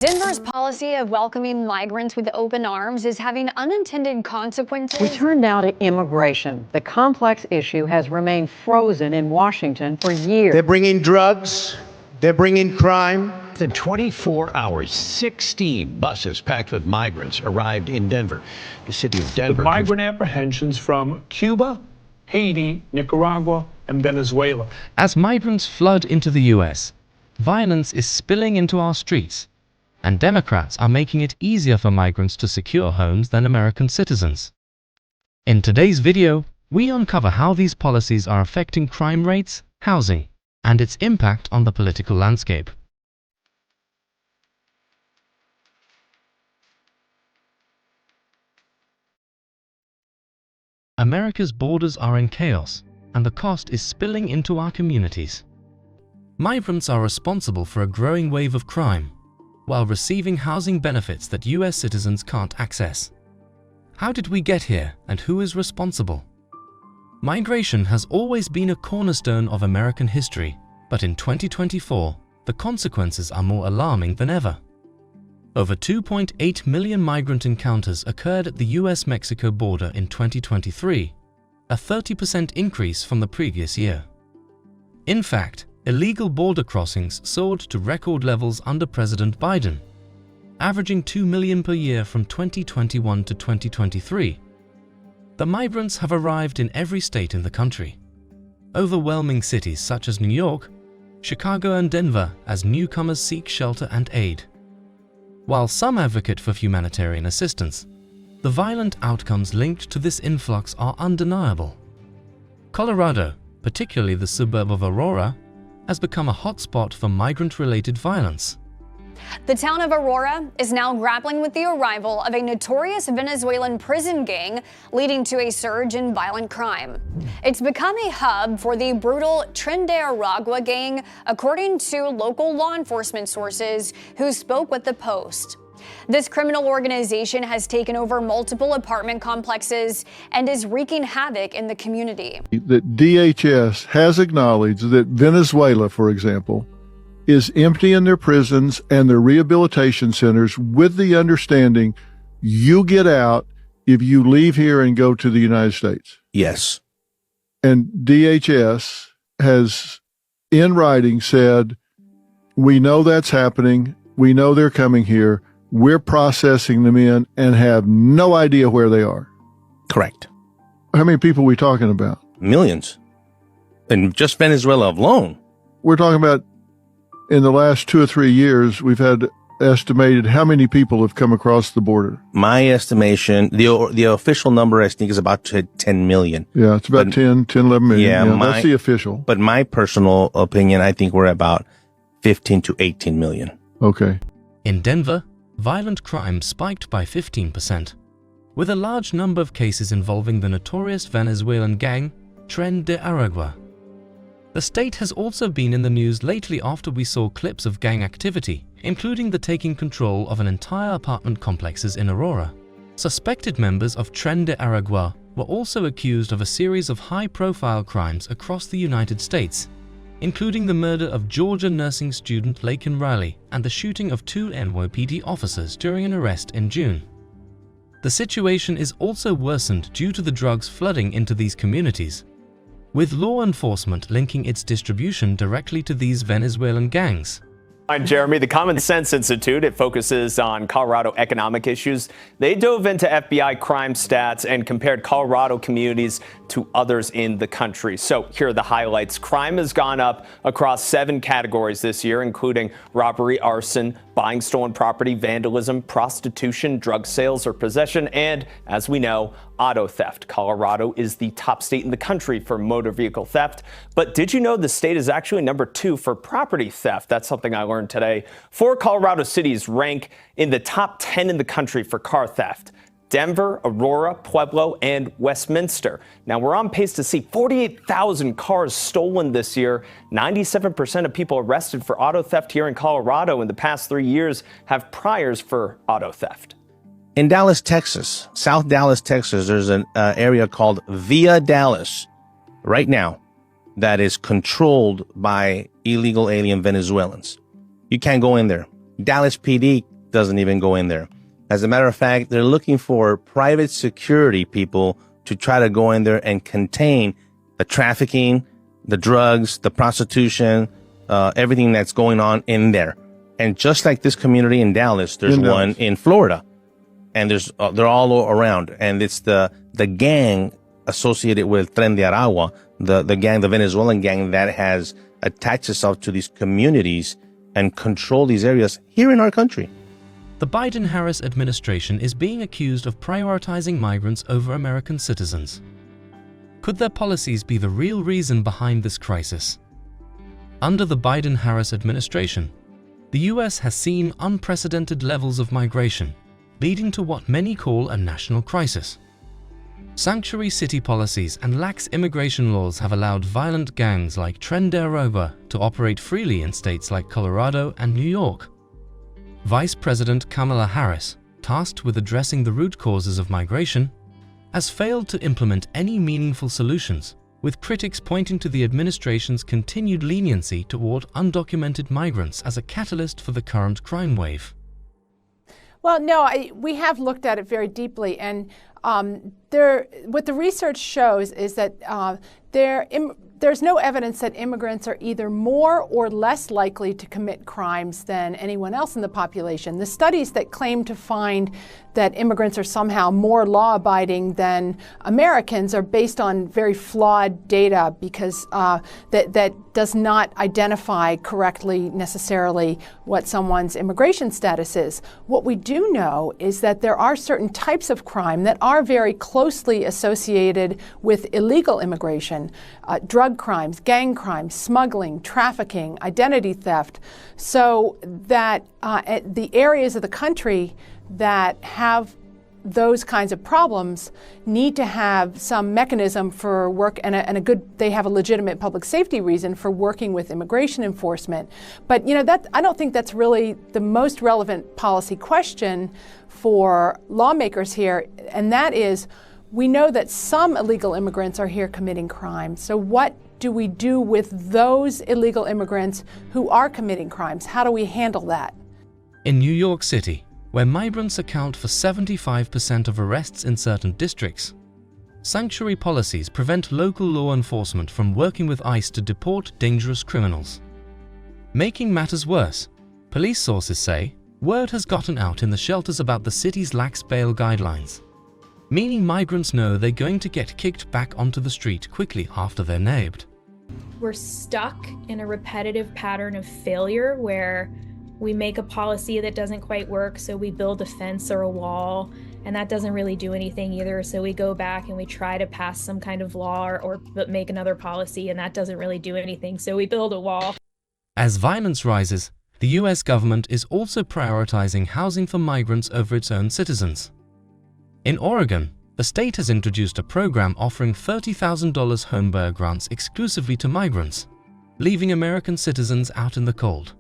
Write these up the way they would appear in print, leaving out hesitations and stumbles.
Denver's policy of welcoming migrants with open arms is having unintended consequences. We turn now to immigration. The complex issue has remained frozen in Washington for years. They're bringing drugs. They're bringing crime. In 24 hours, 16 buses packed with migrants arrived in Denver. The city of Denver. Migrant apprehensions from Cuba, Haiti, Nicaragua, and Venezuela. As migrants flood into the U.S., violence is spilling into our streets, and Democrats are making it easier for migrants to secure homes than American citizens. In today's video, we uncover how these policies are affecting crime rates, housing, and its impact on the political landscape. America's borders are in chaos, and the cost is spilling into our communities. Migrants are responsible for a growing wave of crime, while receiving housing benefits that U.S. citizens can't access. How did we get here, and who is responsible? Migration has always been a cornerstone of American history, but in 2024, the consequences are more alarming than ever. Over 2.8 million migrant encounters occurred at the U.S.-Mexico border in 2023, a 30% increase from the previous year. In fact, illegal border crossings soared to record levels under President Biden, averaging 2 million per year from 2021 to 2023. The migrants have arrived in every state in the country, overwhelming cities such as New York, Chicago, and Denver as newcomers seek shelter and aid. While some advocate for humanitarian assistance, the violent outcomes linked to this influx are undeniable. Colorado, particularly the suburb of Aurora, has become a hotspot for migrant-related violence. The town of Aurora is now grappling with the arrival of a notorious Venezuelan prison gang, leading to a surge in violent crime. It's become a hub for the brutal Tren de Aragua gang, according to local law enforcement sources who spoke with the Post. This criminal organization has taken over multiple apartment complexes and is wreaking havoc in the community. That DHS has acknowledged that Venezuela, for example, is emptying their prisons and their rehabilitation centers with the understanding you get out if you leave here and go to the United States. Yes. And DHS has, in writing, said, we know that's happening. We know they're coming here. We're processing them in and have no idea where they are. Correct. How many people are we talking about? Millions. In just Venezuela alone. We're talking about in the last 2 or 3 years, we've had estimated how many people have come across the border. My estimation, the official number I think is about 10 million. Yeah, it's about 10, 11 million. Yeah, that's the official. But my personal opinion, I think we're about 15 to 18 million. Okay. In Denver, violent crime spiked by 15%, with a large number of cases involving the notorious Venezuelan gang, Tren de Aragua. The state has also been in the news lately after we saw clips of gang activity, including the taking control of an entire apartment complexes in Aurora. Suspected members of Tren de Aragua were also accused of a series of high-profile crimes across the United States, including the murder of Georgia nursing student Laken Riley and the shooting of 2 NYPD officers during an arrest in June. The situation is also worsened due to the drugs flooding into these communities, with law enforcement linking its distribution directly to these Venezuelan gangs. I'm Jeremy. The Common Sense Institute, it focuses on Colorado economic issues. They dove into FBI crime stats and compared Colorado communities to others in the country. So here are the highlights. Crime has gone up across 7 categories this year, including robbery, arson, buying stolen property, vandalism, prostitution, drug sales or possession, and, as we know, auto theft. Colorado is the top state in the country for motor vehicle theft. But did you know the state is actually number 2 for property theft? That's something I learned today. 4 Colorado cities rank in the top 10 in the country for car theft: Denver, Aurora, Pueblo, and Westminster. Now, we're on pace to see 48,000 cars stolen this year. 97% of people arrested for auto theft here in Colorado in the past 3 years have priors for auto theft. In Dallas, Texas, South Dallas, Texas, there's an area called Via Dallas right now that is controlled by illegal alien Venezuelans. You can't go in there. Dallas PD doesn't even go in there. As a matter of fact, they're looking for private security people to try to go in there and contain the trafficking, the drugs, the prostitution, everything that's going on in there. And just like this community in Dallas, there's one in Florida, and they're all around. And it's the gang associated with Tren de Aragua, the gang, the Venezuelan gang that has attached itself to these communities and control these areas here in our country. The Biden-Harris administration is being accused of prioritizing migrants over American citizens. Could their policies be the real reason behind this crisis? Under the Biden-Harris administration, the U.S. has seen unprecedented levels of migration, leading to what many call a national crisis. Sanctuary city policies and lax immigration laws have allowed violent gangs like Tren de Aragua to operate freely in states like Colorado and New York. Vice President Kamala Harris, tasked with addressing the root causes of migration, has failed to implement any meaningful solutions, with critics pointing to the administration's continued leniency toward undocumented migrants as a catalyst for the current crime wave. Well, no, we have looked at it very deeply, and what the research shows is that there's no evidence that immigrants are either more or less likely to commit crimes than anyone else in the population. The studies that claim to find that immigrants are somehow more law-abiding than Americans are based on very flawed data, because that does not identify correctly necessarily what someone's immigration status is. What we do know is that there are certain types of crime that are very closely associated with illegal immigration, drug crimes, gang crimes, smuggling, trafficking, identity theft, so that the areas of the country that have those kinds of problems need to have some mechanism for work and they have a legitimate public safety reason for working with immigration enforcement. But I don't think that's really the most relevant policy question for lawmakers here, and that is, we know that some illegal immigrants are here committing crimes. So what do we do with those illegal immigrants who are committing crimes? How do we handle that? In New York City, where migrants account for 75% of arrests in certain districts, sanctuary policies prevent local law enforcement from working with ICE to deport dangerous criminals. Making matters worse, police sources say word has gotten out in the shelters about the city's lax bail guidelines, meaning migrants know they're going to get kicked back onto the street quickly after they're nabbed. We're stuck in a repetitive pattern of failure where we make a policy that doesn't quite work, so we build a fence or a wall, and that doesn't really do anything either. So we go back and we try to pass some kind of law or make another policy, and that doesn't really do anything. So we build a wall. As violence rises, the US government is also prioritizing housing for migrants over its own citizens. In Oregon, the state has introduced a program offering $30,000 homebuyer grants exclusively to migrants, leaving American citizens out in the cold.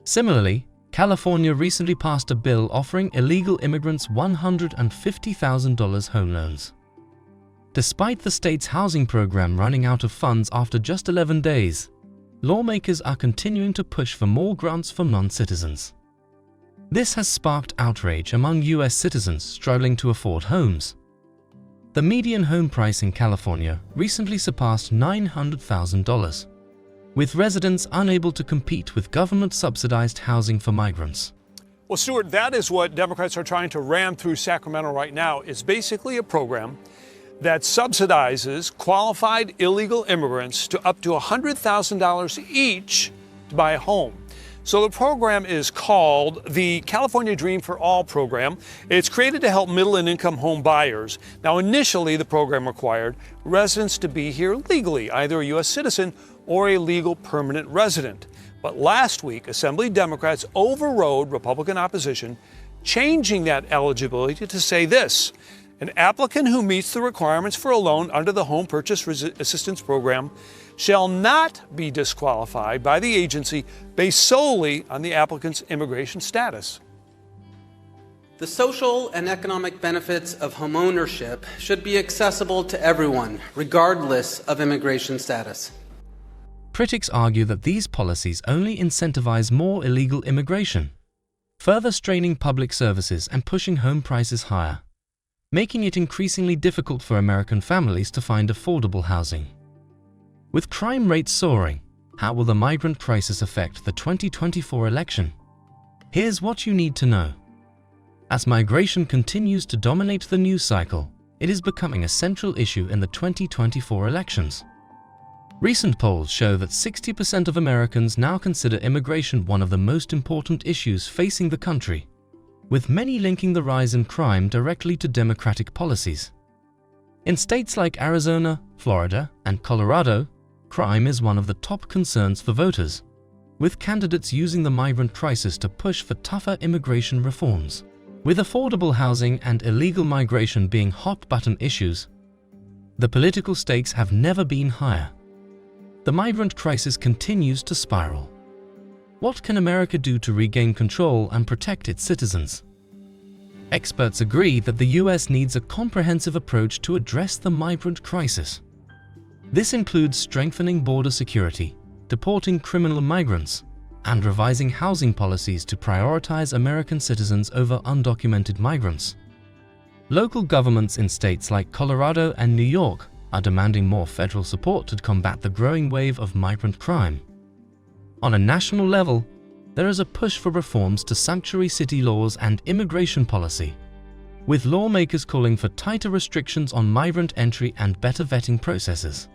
Similarly, California recently passed a bill offering illegal immigrants $150,000 home loans. Despite the state's housing program running out of funds after just 11 days, lawmakers are continuing to push for more grants for non-citizens. This has sparked outrage among US citizens struggling to afford homes. The median home price in California recently surpassed $900,000. With residents unable to compete with government-subsidized housing for migrants. Well, Stuart, that is what Democrats are trying to ram through Sacramento right now. It's basically a program that subsidizes qualified illegal immigrants to up to $100,000 each to buy a home. So the program is called the California Dream for All program. It's created to help middle and income home buyers. Now, initially, the program required residents to be here legally, either a U.S. citizen or a legal permanent resident. But last week, Assembly Democrats overrode Republican opposition, changing that eligibility to say this: an applicant who meets the requirements for a loan under the Home Purchase Assistance Program shall not be disqualified by the agency based solely on the applicant's immigration status. The social and economic benefits of homeownership should be accessible to everyone, regardless of immigration status. Critics argue that these policies only incentivize more illegal immigration. further straining public services and pushing home prices higher, making it increasingly difficult for American families to find affordable housing. With crime rates soaring, how will the migrant crisis affect the 2024 election? Here's what you need to know. As migration continues to dominate the news cycle, it is becoming a central issue in the 2024 elections. Recent polls show that 60% of Americans now consider immigration one of the most important issues facing the country, with many linking the rise in crime directly to Democratic policies. In states like Arizona, Florida, and Colorado, crime is one of the top concerns for voters, with candidates using the migrant crisis to push for tougher immigration reforms. With affordable housing and illegal migration being hot-button issues, the political stakes have never been higher. The migrant crisis continues to spiral. What can America do to regain control and protect its citizens? Experts agree that the US needs a comprehensive approach to address the migrant crisis. This includes strengthening border security, deporting criminal migrants, and revising housing policies to prioritize American citizens over undocumented migrants. Local governments in states like Colorado and New York are demanding more federal support to combat the growing wave of migrant crime. On a national level, there is a push for reforms to sanctuary city laws and immigration policy, with lawmakers calling for tighter restrictions on migrant entry and better vetting processes.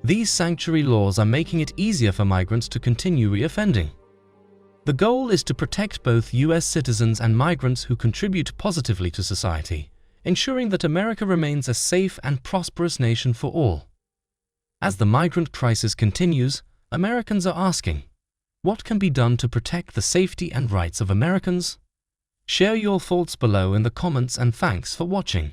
These sanctuary laws are making it easier for migrants to continue reoffending. The goal is to protect both US citizens and migrants who contribute positively to society, ensuring that America remains a safe and prosperous nation for all. As the migrant crisis continues, Americans are asking, what can be done to protect the safety and rights of Americans? Share your thoughts below in the comments and thanks for watching.